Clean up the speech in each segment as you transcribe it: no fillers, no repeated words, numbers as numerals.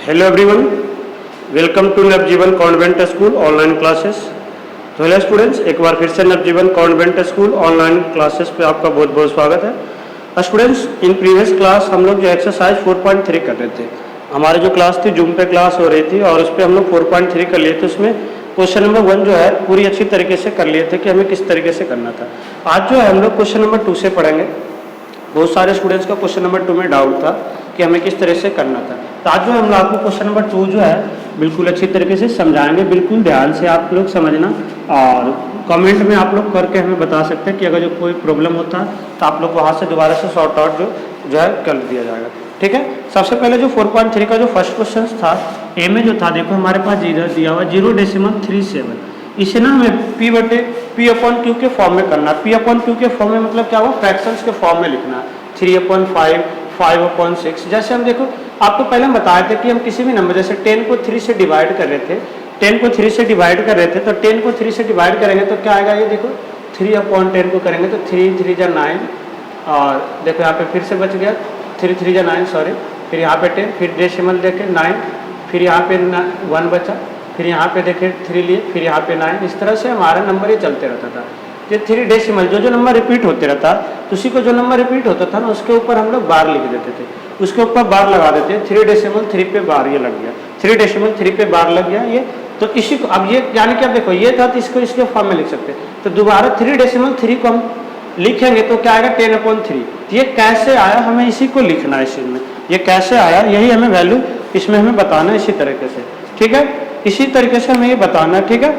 Hello everyone, welcome to Navjivan convent school online classes. तो hello students, एक बार फिर से Navjivan convent school online classes पे आपका बहुत बहुत स्वागत है। स्टूडेंट्स, इन प्रीवियस क्लास हम लोग जो एक्सरसाइज 4.3 कर रहे थे। हमारी जो क्लास थी जूम पे क्लास हो रही थी और उस पर हम लोग 4.3 कर लिए थे। उसमें क्वेश्चन नंबर 1 जो है पूरी अच्छी तरीके से कर लिए थे कि हमें किस तरीके से करना था। आज जो है हम लोग क्वेश्चन नंबर 2 से पढ़ेंगे। बहुत सारे स्टूडेंट्स का क्वेश्चन नंबर 2 में डाउट था कि हमें किस तरह से करना था। तो आज जो हम लोग आपको क्वेश्चन नंबर 2 जो है बिल्कुल अच्छी तरीके से समझाएंगे। बिल्कुल ध्यान से आप लोग समझना और कमेंट में आप लोग करके हमें बता सकते हैं कि अगर जो कोई प्रॉब्लम होता है तो आप लोग वहाँ से दोबारा से सॉर्ट आउट जो है कर दिया जाएगा। ठीक है, सबसे पहले जो 4.3 का जो फर्स्ट क्वेश्चन था ए में जो था, देखो हमारे पास दिया हुआ 0.37। इसे ना हमें P/Q के फॉर्म में करना। P/Q के फॉर्म में मतलब क्या हुआ, फ्रैक्शंस के फॉर्म में लिखना। 3/5, 5/6। जैसे हम देखो आपको पहले हम बताए थे कि हम किसी भी नंबर जैसे 10 को 3 से डिवाइड कर रहे थे, 10 को 3 से डिवाइड कर रहे थे, तो 10 को 3 से डिवाइड करेंगे तो क्या आएगा, ये देखो 3/10 को करेंगे तो 3 3 जा 9 और देखो यहाँ पे फिर से बच गया 3 3 जा 9 सॉरी, फिर यहाँ पे 10, फिर डेसिमल देखे 9, फिर यहाँ पे 1 बचा, फिर यहाँ पे देखे 3 लिए, फिर यहाँ पे 9। इस तरह से हमारा नंबर ये चलते रहता था। ये 3 डेसिमल जो नंबर रिपीट होते रहता तो उसी को जो नंबर रिपीट होता था ना उसके ऊपर हम लोग बार लिख देते थे, उसके ऊपर बार लगा देते। 3.3 पे बार ये लग गया, 3.3 पे बार लग गया ये। तो इसी को अब ये यानी कि अब देखो ये था तो इसको इसके फॉर्म में लिख सकते हैं। तो दोबारा 3.3 को हम लिखेंगे तो क्या आएगा 10/3। ये कैसे आया हमें इसी को लिखना है इसमें, ये कैसे आया यही हमें वैल्यू इसमें हमें बताना है इसी तरीके से। ठीक है, इसी तरीके से हमें ये बताना है। ठीक है,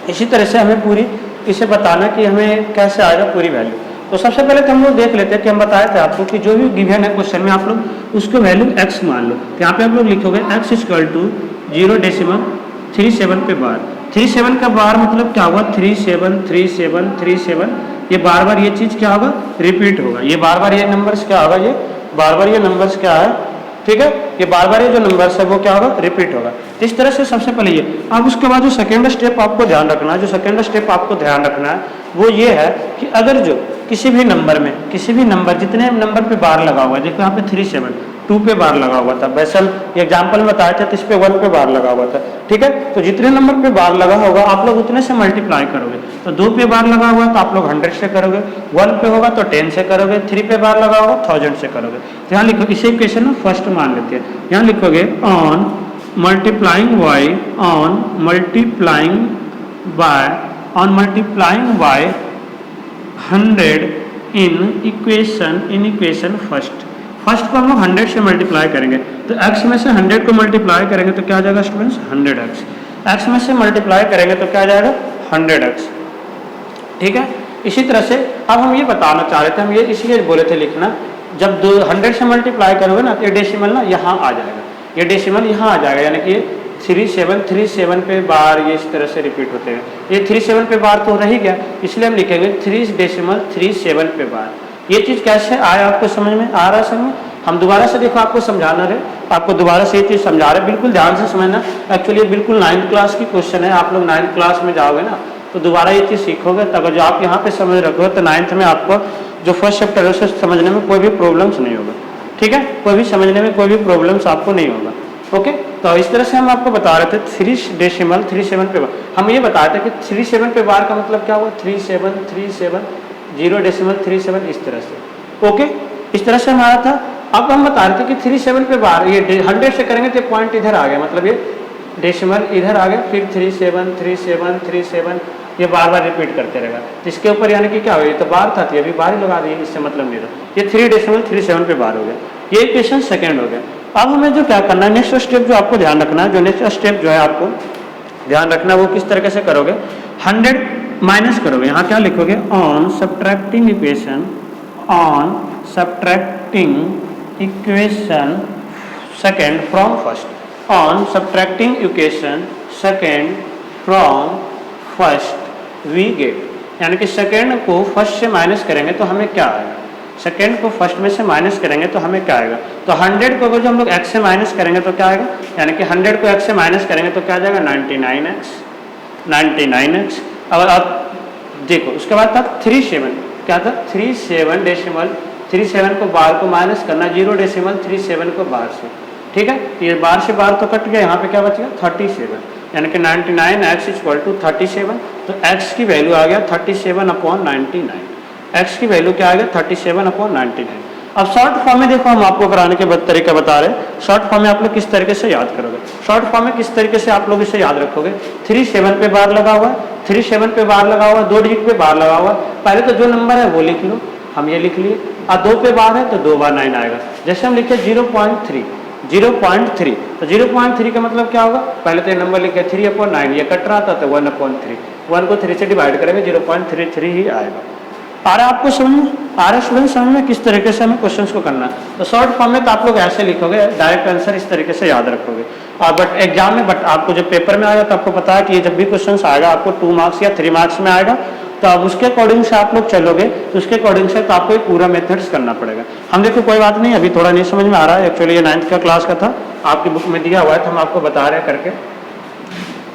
इसी तरह से हमें पूरी इसे बताना कि हमें कैसे आएगा पूरी वैल्यू। तो सबसे पहले तो हम लोग देख लेते हैं कि हम बताए थे आपको कि जो भी गिवन है क्वेश्चन में आप लोग उसको वैल्यू x मान लो। तो यहाँ पे आप लोग लिखोगे x = 0.37 पे बार। 37 का बार मतलब क्या हुआ, 373737। ये बार बार ये चीज क्या होगा, रिपीट होगा। ये बार बार ये नंबर्स क्या होगा, ये बार बार ये नंबर्स क्या है, ठीक है, ये बार बार ये जो नंबर्स है वो क्या होगा, रिपीट होगा। तो इस तरह से सबसे पहले ये। अब उसके बाद जो सेकेंड स्टेप आपको ध्यान रखना है, जो सेकेंड स्टेप आपको ध्यान रखना है वो ये है कि अगर जो किसी भी नंबर में किसी भी नंबर जितने नंबर पे बार लगा हुआ है, देखो यहाँ पे 2 पे बार लगा हुआ था, वैसे हम एग्जाम्पल में बताए थे तो इस पे 1 पे बार लगा हुआ था। ठीक है, तो जितने नंबर पे बार लगा होगा आप लोग उतने से मल्टीप्लाई करोगे। तो 2 पे बार लगा हुआ तो आप लोग 100 से करोगे, 1 पे होगा तो 10 से करोगे, 3 पे बार लगा होगा 1000 से करोगे। तो यहाँ लिखो, इसे इक्वेशन में फर्स्ट मान लेते हैं। यहाँ लिखोगे on multiplying by 100 in equation first को हम लोग 100 से मल्टीप्लाई करेंगे। तो x में से 100 को मल्टीप्लाई करेंगे तो क्या आ जाएगा स्टूडेंट्स, 100x। x में से मल्टीप्लाई करेंगे तो क्या आ जाएगा, 100x। ठीक है, इसी तरह से अब हम ये बताना चाह रहे थे, हम ये इसलिए बोले थे लिखना, जब 100 से मल्टीप्लाई करोगे ना तो ये डेसिमल ना यहाँ आ जाएगा, ये डेसिमल यहाँ आ जाएगा, यानी कि 3737 पे बार ये इस तरह से रिपीट होते हैं। ये 37 पे बार तो रह ही गया, इसलिए हम लिखेंगे 3.37 पे बार। ये चीज़ कैसे आया आपको समझ में आ रहा है? समझ में हम दोबारा से देखो आपको समझाना रहे, आपको दोबारा से ये चीज़ समझा रहे, बिल्कुल ध्यान से समझना। एक्चुअली ये बिल्कुल 9th क्लास की क्वेश्चन है, आप लोग 9th क्लास में जाओगे ना तो दोबारा ये चीज़ सीखोगे। तो अगर जो आप यहाँ पे समझ रखोगे तो 9th में आपको जो फर्स्ट चैप्टर है उसे समझने में कोई भी प्रॉब्लम्स नहीं होगा। ठीक है, कोई भी समझने में कोई भी प्रॉब्लम्स आपको नहीं होगा। ओके, तो इस तरह से हम आपको बता रहे थे 3.37 पे बार। हम ये बताए थे कि 37 पे बार का मतलब क्या हुआ, 3737 0.37 इस तरह से। ओके, इस तरह से हमारा था। अब हम बता रहे थे कि 37 पे बार ये 100 से करेंगे तो पॉइंट इधर आ गया, मतलब ये डेसिमल इधर आ गया, फिर 373737 ये बार बार रिपीट करते रहेगा। तो इसके ऊपर यानी कि क्या हो, ये तो बार था तो ये भी बार ही लगा दिए, इससे मतलब नहीं था। ये 3.37 पे बार हो गया, ये इक्वेशन सेकेंड हो गया। अब हमें जो क्या करना है, नेक्स्ट स्टेप जो आपको ध्यान रखना है, जो नेक्स्ट स्टेप जो है आपको ध्यान रखना है वो किस तरीके से करोगे, 100 माइनस करोगे। यहाँ क्या लिखोगे, on subtracting equation second from first, on subtracting equation second from first we get, यानी कि सेकेंड को फर्स्ट से माइनस करेंगे तो हमें क्या आएगा, सेकेंड को फर्स्ट में से माइनस करेंगे तो हमें क्या आएगा। तो 100 को अगर जो हम लोग x से माइनस करेंगे तो क्या आएगा, यानी कि 100 को x से माइनस करेंगे तो क्या आ जाएगा 99x। और अब देखो उसके बाद था 37, क्या था 37 को बार को माइनस करना 0.37 को बार से। ठीक है, तो ये बार से बार तो कट गया, यहाँ पे क्या बचेगा 37, यानी कि 99x इक्वल टू 37। तो x की वैल्यू आ गया 37/99, x की वैल्यू क्या आ गया 37/99। अब शॉर्ट फॉर्म में देखो हम आपको कराने के तरीका बता रहे हैं। शॉर्ट फॉर्म में आप लोग किस तरीके से याद करोगे, शॉर्ट फॉर्म में किस तरीके से आप लोग इसे याद रखोगे। 37 पे बार लगा हुआ है, 37 पे बार लगा हुआ है, 2 डिजिट पे बार लगा हुआ है। पहले तो जो नंबर है वो लिख लो, हम ये लिख लिए। और 2 पे बार है तो 2 बार 9 आएगा। जैसे हम लिखे 0.3, 0.3, तो 0.3 का मतलब क्या होगा, पहले तो ये नंबर लिखे 3/9, ये कट रहा था तो 1/3, 1 को 3 से डिवाइड करेंगे 0.33 ही आएगा। आ रहा है आपको समझ में, आ रहा है स्टूडेंट समझ में किस तरीके से हमें क्वेश्चंस को करना है। तो शॉर्ट फॉर्म में तो आप लोग ऐसे लिखोगे, डायरेक्ट आंसर इस तरीके से याद रखोगे। और बट एग्जाम में, बट आपको जब पेपर में आएगा तो आपको पता है कि ये जब भी क्वेश्चंस आएगा आपको 2 मार्क्स या 3 मार्क्स में आएगा, तो अब उसके अकॉर्डिंग से आप लोग चलोगे, तो उसके अकॉर्डिंग से तो आपको एक पूरा मेथड्स करना पड़ेगा। हम देखो कोई बात नहीं, अभी थोड़ा नहीं समझ में आ रहा है, एक्चुअली ये 9th का क्लास का था, आपकी बुक में दिया हुआ है तो हम आपको बता रहे हैं करके।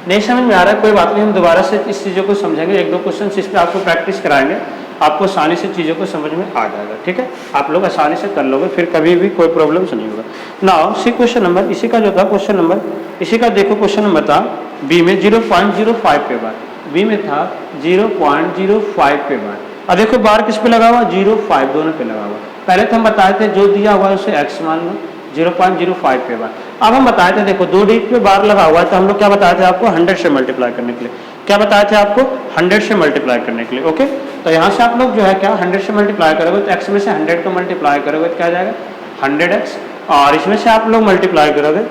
नहीं समझ में आ रहा है कोई बात नहीं, हम दोबारा से इस चीज़ों को समझेंगे, 1-2 क्वेश्चन इस पर आपको प्रैक्टिस कराएंगे, आपको आसानी से चीज़ों को समझ में आ जाएगा। ठीक है, आप लोग आसानी से कर लोगे, फिर कभी भी कोई प्रॉब्लम नहीं होगा। नाउ सी क्वेश्चन नंबर, इसी का जो था क्वेश्चन नंबर, इसी का देखो क्वेश्चन नंबर था बी में 0.05 पे बार, बी में था 0.05 पे बार। अब देखो बार किस पे लगा हुआ, 0.5 दोनों पे लगा हुआ। पहले तो हम बताए थे जो दिया हुआ है उसे x मान लो, 0.05 पे बार। अब हम बताए थे देखो 2 डिजिट पे बार लगा हुआ है, तो हम लोग क्या बताए थे आपको 100 से मल्टीप्लाई करने के लिए, क्या बताए थे आपको 100 से मल्टीप्लाई करने के लिए। ओके, तो यहाँ से आप लोग जो है क्या 100 से मल्टीप्लाई करोगे तो x में से 100 को मल्टीप्लाई करोगे तो क्या आ जाएगा 100x, और इसमें से आप लोग मल्टीप्लाई करोगे,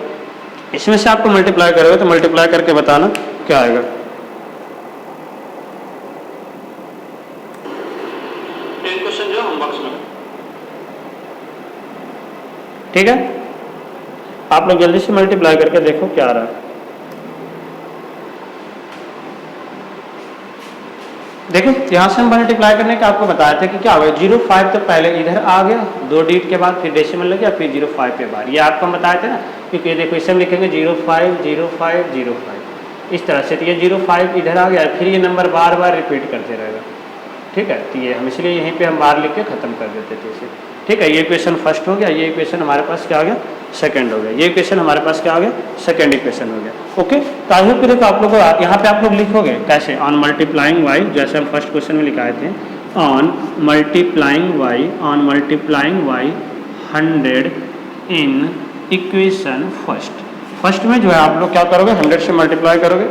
इसमें से आपको मल्टीप्लाई करोगे तो मल्टीप्लाई करके बताना क्या आएगा। क्वेश्चन जो हम बॉक्स में, ठीक है, आप लोग जल्दी से मल्टीप्लाई करके देखो क्या आ रहा है। देखो यहाँ से हम मल्टीप्लाई करने का आपको बताया था कि क्या होगा, 0.5 तो पहले इधर आ गया, 2 डिजिट के बाद फिर डेसिमल लग गया, फिर 0.5 पे बार, ये आपको हम बताए थे ना, क्योंकि देखो इसे हम लिखेंगे 0.5 0.5 0.5 इस तरह से, तो ये 0.5 इधर आ गया, फिर ये नंबर बार बार रिपीट करते रहेगा। ठीक है, तो ये हम इसलिए यहीं पे हम बार लिख के खत्म कर देते थे इसे। ठीक है, ये इक्वेशन फर्स्ट हो गया, ये इक्वेशन हमारे पास क्या आ गया सेकंड हो गया, ये इक्वेशन हमारे पास क्या आ गया सेकंड इक्वेशन हो गया। ओके, तो आई होप देखो आप लोग यहाँ पे आप लोग लिखोगे कैसे, ऑन मल्टीप्लाइंग वाई, जैसे हम फर्स्ट क्वेश्चन में लिखाए थे, on multiplying by, on multiplying by 100 in equation first. First में जो है आप लोग क्या करोगे 100 से मल्टीप्लाई करोगे।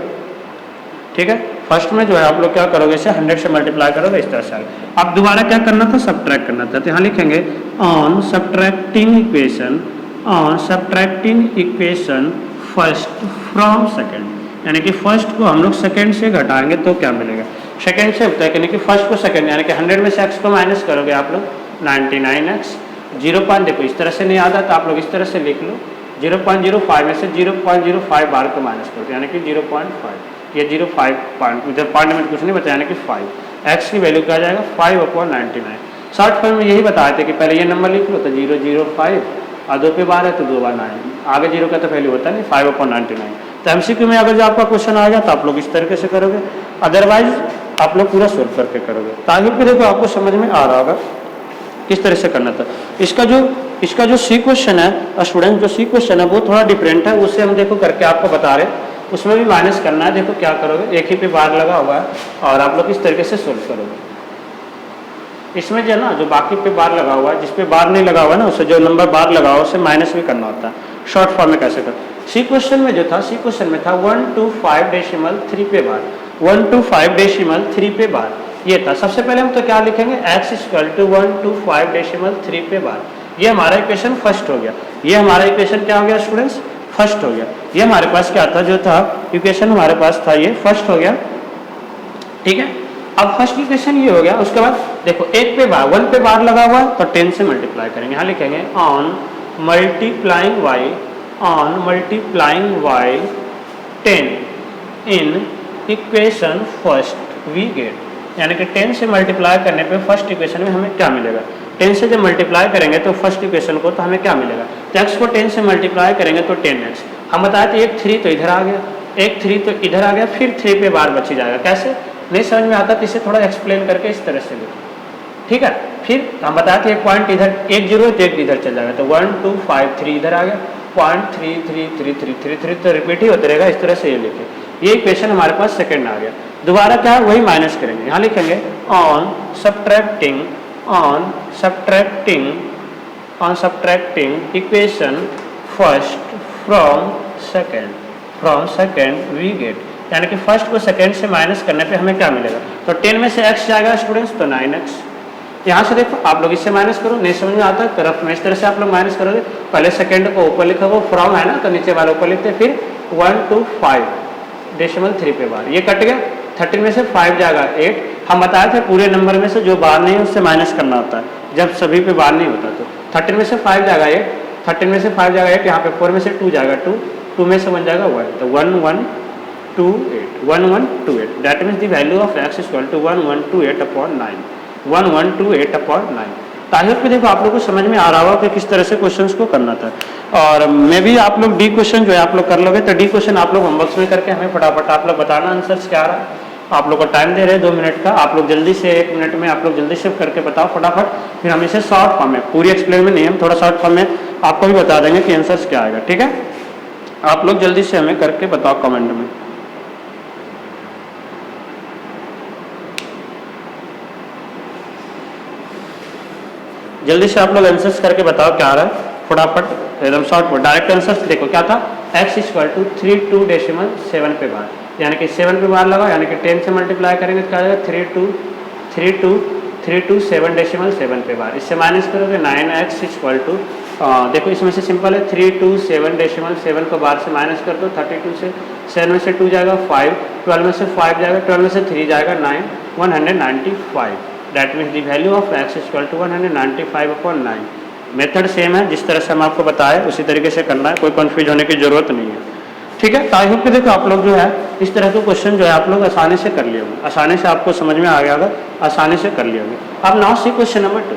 ठीक है, फर्स्ट में जो है आप लोग क्या करोगे, इसे 100 से मल्टीप्लाई करोगे, इस तरह से आएगा। अब दोबारा क्या करना था, सब्ट्रैक्ट करना था, तो यहाँ लिखेंगे on subtracting equation, on subtracting equation first from second, यानी कि फर्स्ट को हम लोग सेकंड से घटाएंगे तो क्या मिलेगा, सेकंड से होता है, यानी कि फर्स्ट को सेकंड, यानी कि 100 में से x को माइनस करोगे आप लोग 99x, 0. देखो इस तरह से नहीं आता तो आप लोग इस तरह से लिख लो, 0.05 में से 0.05 बार को माइनस करो, यानी कि 0.5, ये 0.5 पॉइंट, इधर पॉइंट में कुछ नहीं बचा, यानी कि 5, x की वैल्यू क्या आ जाएगा 5/99। शॉर्ट फॉर्म में यही बताए थे कि पहले ये नंबर लिख लो तो 0.05, और 2 पे बार है तो 2 बार 9, आगे 0 का तो वैल्यू होता नहीं, 5/99। तो MCQ में अगर जो आपका क्वेश्चन आ गया तो आप लोग इस तरीके से करोगे, अदरवाइज आप लोग पूरा सोल्व करके करोगे। ताकि फिर देखो आपको समझ में आ रहा होगा किस तरह से करना था। इसका जो सी क्वेश्चन है स्टूडेंट, जो सी क्वेश्चन है वो थोड़ा डिफरेंट है, उससे हम देखो करके आपको बता रहे, उसमें भी माइनस करना है। देखो क्या करोगे, एक ही पे बार लगा हुआ है और आप लोग इस तरीके से सोल्व करोगे। इसमें जो है ना, जो बाकी पे बार लगा हुआ है, जिस पे बार नहीं लगा हुआ है ना, उसे जो नंबर बार लगा हुआ है उसे माइनस भी करना होता है। शॉर्ट फॉर्म में कैसे कर, सी क्वेश्चन में जो था, सी क्वेश्चन में था 125.3 पे बार, 125.3 पे बार ये था। सबसे पहले हम तो क्या लिखेंगे, x = 125.3 पे बार, ये हमारा इक्वेशन फर्स्ट हो गया। ये हमारा इक्वेशन क्या हो गया स्टूडेंट्स, फर्स्ट हो गया। ये हमारे पास क्या था, जो था इक्वेशन हमारे पास था ये फर्स्ट हो गया। ठीक है, अब फर्स्ट इक्वेशन ये हो गया। उसके बाद देखो 1 पे बार, 1 पे बार लगा हुआ तो 10 से मल्टीप्लाई करेंगे। यहाँ लिखेंगे on multiplying by, on multiplying by 10 in equation first we get, यानी कि 10 से मल्टीप्लाई करने पे फर्स्ट इक्वेशन में हमें क्या मिलेगा, 10 से जब मल्टीप्लाई करेंगे तो फर्स्ट इक्वेशन को तो हमें क्या मिलेगा, तो x को 10 से मल्टीप्लाई करेंगे तो 10x। हम बताए थे एक 3 तो इधर आ गया, एक 3 तो इधर आ गया, फिर 3 पे बार बची जाएगा। कैसे नहीं समझ में आता तो इसे थोड़ा एक्सप्लेन करके इस तरह से लिखो। ठीक है, फिर हम बताए थे एक पॉइंट इधर, एक 0 तो एक इधर चल जाएगा, तो 1 2 5 3 इधर आ गया, 0.333333 तो रिपीट ही होते रहेगा, इस तरह से ये लिखे। ये इक्वेशन हमारे पास सेकंड आ गया। दोबारा क्या है, वही माइनस करेंगे, यहाँ लिखेंगे on subtracting equation first from second we get, यानी कि फर्स्ट को सेकंड से माइनस करने पे हमें क्या मिलेगा, तो 10 में से x जाएगा स्टूडेंट्स, तो 9x। यहाँ से देखो आप लोग इससे माइनस करो, नहीं समझ में आता है तरफ में, इस तरह से आप लोग माइनस करोगे। पहले सेकंड को ऊपर लिखोगे, फ्रॉम है ना तो नीचे वाले ऊपर लिखते, फिर 1 to 5.3 पे बार, ये कट गया। 13 में से 5 जाएगा 8। हम बताए थे पूरे नंबर में से जो बार नहीं है उससे माइनस करना होता है, जब सभी पे बार नहीं होता। तो 13 में से 5 जाएगा 8, 13 में से 5 जाएगा 8, यहाँ पे 4 में से 2 जाएगा 2, 2 में से 1 जाएगा 1, तो 1128 that means the value of x equal to 1128/9, 1128/9। ताहिर पे देखो आप लोग को समझ में आ रहा होगा कि किस तरह से क्वेश्चंस को करना था। और मैं भी आप लोग डी क्वेश्चन जो है आप लोग कर लोगे, तो डी क्वेश्चन आप लोग होमवर्क में करके हमें फटाफट आप लोग बताना आंसर्स क्या आ रहा है। आप लोग को टाइम दे रहे हैं 2 मिनट का, आप लोग जल्दी से 1 मिनट में आप लोग जल्दी से करके बताओ फटाफट, फिर हम इसे शॉर्ट फॉर्म में, पूरी एक्सप्लेन में नहीं, हम थोड़ा शॉर्ट फॉर्म में आपको भी बता देंगे कि आंसर्स क्या आएगा। ठीक है, आप लोग जल्दी से हमें करके बताओ कमेंट में। जल्दी से आप लोग आंसर्स करके बताओ क्या आ रहा है, फटाफट एकदम शॉर्ट। डायरेक्ट आंसर्स देखो क्या था, x इक्वल टू 32.7 पे बार, यानी कि 7 पे बार लगा, यानी कि 10 से मल्टीप्लाई करेंगे तो क्या आ जाएगा 327.7 पे बार। इससे माइनस करोगे 9x इक्वल टू, देखो इसमें से सिंपल है, 327.7 को बार से माइनस कर दो, 32 से 7 में से 2 जाएगा 5, 12 में से 5 जाएगा, 12 में से 3 जाएगा 9, 195। That means the value of x equal to 195/9। Method same है, जिस तरह से हम आपको बताए उसी तरीके से करना है, कोई कंफ्यूज होने की जरूरत नहीं है। ठीक है, आई होप कि देखो आप लोग जो है इस तरह के क्वेश्चन जो है आप लोग आसानी से कर लिए होंगे, आसानी से आपको समझ में आ गया होगा, आसानी से कर लिए होंगे। अब now see question number 2।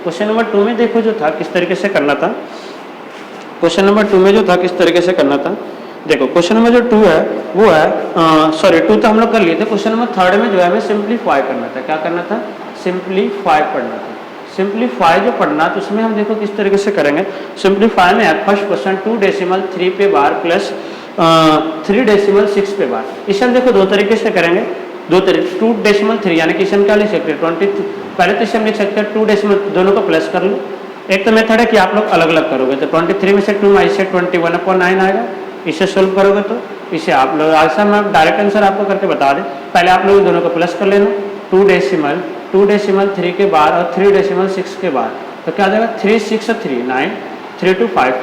Question number 2 में देखो जो था किस तरीके से करना था, क्वेश्चन नंबर 2 में जो था किस तरीके से करना था। देखो क्वेश्चन नंबर जो 2 है वो है, 2 तो हम लोग कर लिए थे। क्वेश्चन नंबर 3 में जो है हमें सिंप्लीफाई करना था। क्या करना था, सिंप्लीफाई पढ़ना था। सिंप्लीफाई जो पढ़ना तो उसमें हम देखो किस तरीके से करेंगे। सिंप्लीफाई में फर्स्ट क्वेश्चन 2.3 पे बार प्लस 3.6 पे बार। इसे हम देखो 2 तरीके से करेंगे, 2.3 यानी कि इसे हम क्या लिख सकते हैं 20। पहले तो इसे हम लिख सकते हैं 2 दोनों को प्लस कर लो। एक तो मेथड है कि आप लोग अलग अलग करोगे, तो 23 में से 2 इसे 21/9 आएगा। इसे सोल्व करोगे तो इसे आप लोग आंसर में डायरेक्ट आंसर आपको करके बता दें। पहले आप लोग दोनों को प्लस कर लेना, 2.3 के बाद और 3.6 के बाद, तो क्या आ जाएगा 3 6 3 9 3 2 5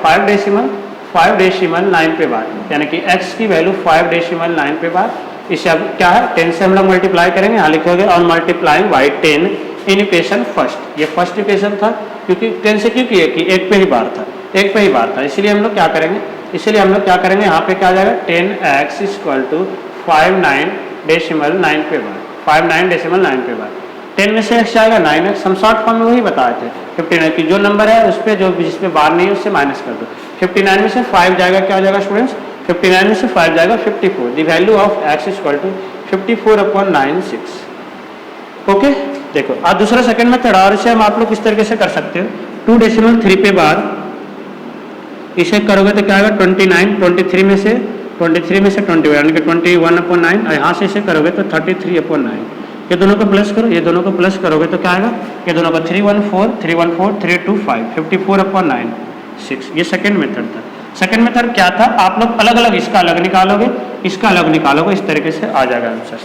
5.9 पे बाद, यानी कि x की वैल्यू 5.9 पे बाद। इसे अब क्या है 10 से हम लोग मल्टीप्लाई करेंगे, यहाँ लिखोगे on multiplying by 10 in equation first. ये फर्स्ट इक्वेशन था क्योंकि 10 से क्यों किए कि एक पे ही बार था, इसलिए हम लोग क्या करेंगे, यहाँ पे क्या आ जाएगा 10x इक्वल टू 59.9 पे बार, 59.9 पे बार। 10 में से x आएगा 9x, हम शॉर्ट फॉर्म में वही बताए थे। 59 की जो नंबर है उस पर जो जिसमें बार नहीं है उससे माइनस कर दो। 59 में से 5 जाएगा, क्या हो जाएगा स्टूडेंट्स, 59 में से 5 जाएगा 54। The value of x equal to 54/96। Okay, देखो आज दूसरा सेकंड मेथड, और इसे हम आप लोग किस तरीके से कर सकते हो, 2.3 पे बार इसे करोगे तो क्या आएगा 29, 23 में से 21 यानी कि 21/9, और यहाँ से इसे करोगे तो 33/9। ये दोनों को प्लस करो, ये दोनों को प्लस करोगे तो क्या आएगा, ये दोनों को 314 325 54/96। ये सेकंड मेथड था। सेकंड मेथड क्या था, आप लोग अलग अलग इसका अलग निकालोगे, इस तरीके से आ जाएगा आंसर।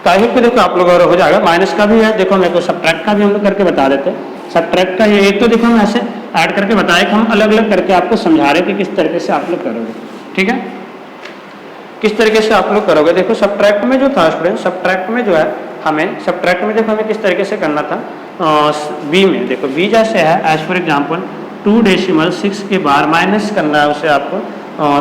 काहे पे देखो आप लोग और हो जाएगा। माइनस का भी है, देखो मेरे को सब्ट्रैक्ट का भी हम लोग करके बता देते हैं। सब्ट्रैक्ट का ये एक तो देखो हम ऐसे ऐड करके बताए कि हम अलग अलग करके आपको समझा रहे कि किस तरीके से आप लोग करोगे। ठीक है, किस तरीके से आप लोग करोगे। देखो सब्ट्रैक्ट में जो था स्टूडेंट, सब्ट्रैक्ट में जो है हमें देखो हमें किस तरीके से करना था। बी में देखो, बी जैसे है एज फॉर एग्जाम्पल 2.6 के बार माइनस करना है उसे आपको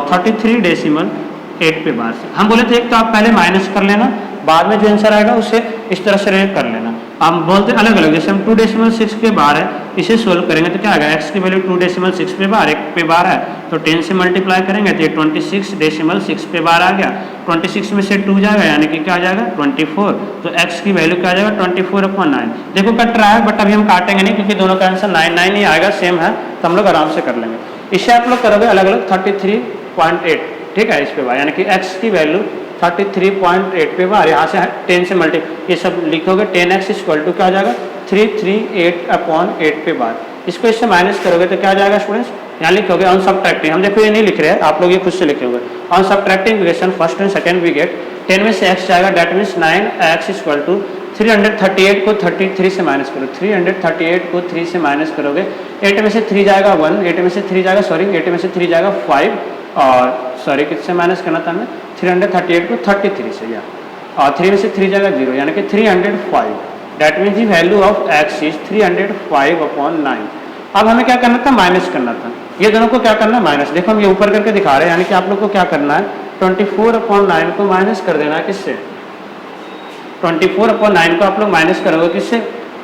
33.8 पे बार से। हम बोले थे एक तो आप पहले माइनस कर लेना, बाद में जो आंसर आएगा उसे इस तरह से कर लेना। हम बोलते अलग अलग, जैसे हम 2.6 के बार है इसे सोल्व करेंगे तो क्या आएगा, x की वैल्यू 2.6 पे बार, 1 पे बार है तो 10 से मल्टीप्लाई करेंगे तो ये 26.6 पे बार आ गया। 26 में से 2 जाएगा यानी कि क्या आ जाएगा 24, तो x की वैल्यू क्या आ जाएगा 24/9। देखो कट रहा है बट अभी हम काटेंगे नहीं क्योंकि दोनों का आंसर 9 9 ही आएगा, सेम है तो हम लोग आराम से कर लेंगे। इससे आप लोग करोगे अलग अलग 33.8, ठीक है, इस पे बार, यानी कि x की वैल्यू 33.8 पे बार, यहाँ से 10 से मल्टी ये सब लिखोगे 10x इक्वल टू क्या आ जाएगा 338/8 पे बार। इसको इससे माइनस करोगे तो क्या आ जाएगा स्टूडेंट्स, यहाँ लिखोगे ऑन सब्ट्रैक्टिंग, हम देखो ये नहीं लिख रहे हैं, आप लोग ये खुद से लिखे हुए, on subtracting equation first and second we get 10 में से x जाएगा, that means 9x equal to 338 को 33 से माइनस करो, 338 को 3 से माइनस करोगे, 8 में से 3 जाएगा 1, 8 में से 3 जाएगा 3 जाएगा 5, और किससे माइनस करना था हमें 338 को 33 से, या और 3 में से 3 जाएगा 0, यानी कि 305, that means the value of x is 305/9। अब हमें क्या करना था, माइनस करना था, ये दोनों को क्या करना माइनस, देखो हम ये ऊपर करके दिखा रहे हैं, यानी कि आप लोग को क्या करना है 24/9 को माइनस कर देना है, किससे 24/9 को आप लोग माइनस करोगे किससे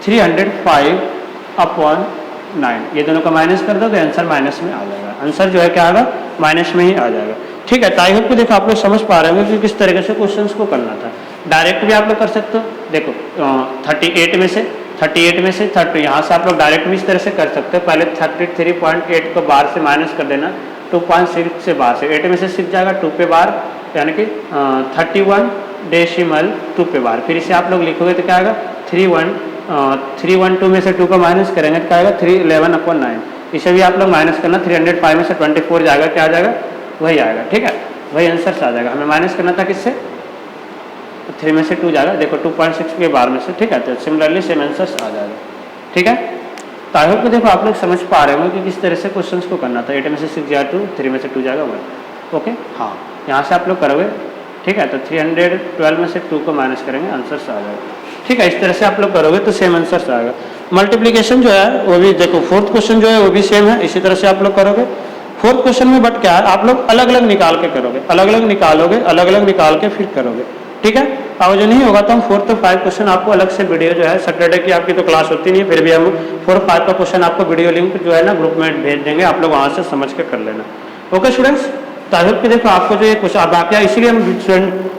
305/9, ये दोनों का माइनस कर दोगे, आंसर माइनस में आ जाएगा, आंसर जो है क्या आएगा माइनस में ही आ जाएगा, ठीक है। आई होप को देखो आप लोग समझ पा रहे होंगे कि किस तरीके से क्वेश्चंस को करना था। डायरेक्ट भी आप लोग कर सकते हो, देखो 38 में से 30, यहाँ से आप लोग डायरेक्ट भी इस तरह से कर सकते हो, पहले 33.8 को बार से माइनस कर देना, 2.6 से बार से, 8 में से 6 जाएगा 2 पे बार, यानी कि 31.2 पे बार, फिर इसे आप लोग लिखोगे तो क्या आएगा 312 में से 2 को माइनस करेंगे तो क्या आएगा 311/9, इसे भी आप लोग माइनस करना, 305 में से 24 जाएगा, क्या आ जाएगा वही आएगा, ठीक है, वही आंसर आ जाएगा। हमें माइनस करना था किससे 3 में से 2 जाएगा, देखो 2.6 के बार में से, ठीक है, तो सिमिलरली सेम आंसर आ जाएगा, ठीक है। तो आई होप को देखो आप लोग समझ पा रहे होंगे कि किस तरह से क्वेश्चंस को करना था। 8 में से 6 जाएगा 2, 3 में से 2 जाएगा 1, ओके, हाँ, यहाँ से आप लोग करोगे, ठीक है, तो 312 में से 2 को माइनस करेंगे, आंसर आ जाएगा, ठीक है, इस तरह से आप लोग करोगे तो सेम आंसर आएगा। मल्टीप्लिकेशन जो है वो भी देखो, फोर्थ क्वेश्चन जो है वो भी सेम है, इसी तरह से आप लोग करोगे फोर्थ क्वेश्चन में, बट क्या है आप लोग अलग अलग निकाल के करोगे, अलग अलग निकालोगे, अलग अलग निकाल के फिर करोगे, ठीक है। अब जो नहीं होगा तो हम 4 to 5 क्वेश्चन आपको अलग से वीडियो जो है, सैटरडे की आपकी तो क्लास होती नहीं है, फिर भी हम 4 5 का क्वेश्चन आपको वीडियो लिंक जो है ना ग्रुप में भेज देंगे, आप लोग वहाँ से समझ के कर लेना, ओके स्टूडेंट्स। तो आई होप कि देखो आपको जो ये क्वेश्चन अब आप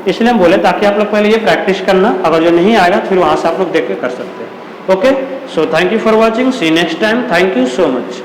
इसलिए हम बोले ताकि आप लोग पहले ये प्रैक्टिस करना, अगर जो नहीं आएगा फिर वहाँ से आप लोग देख के कर सकते हैं, okay. So thank you for watching, see next time, thank you so much.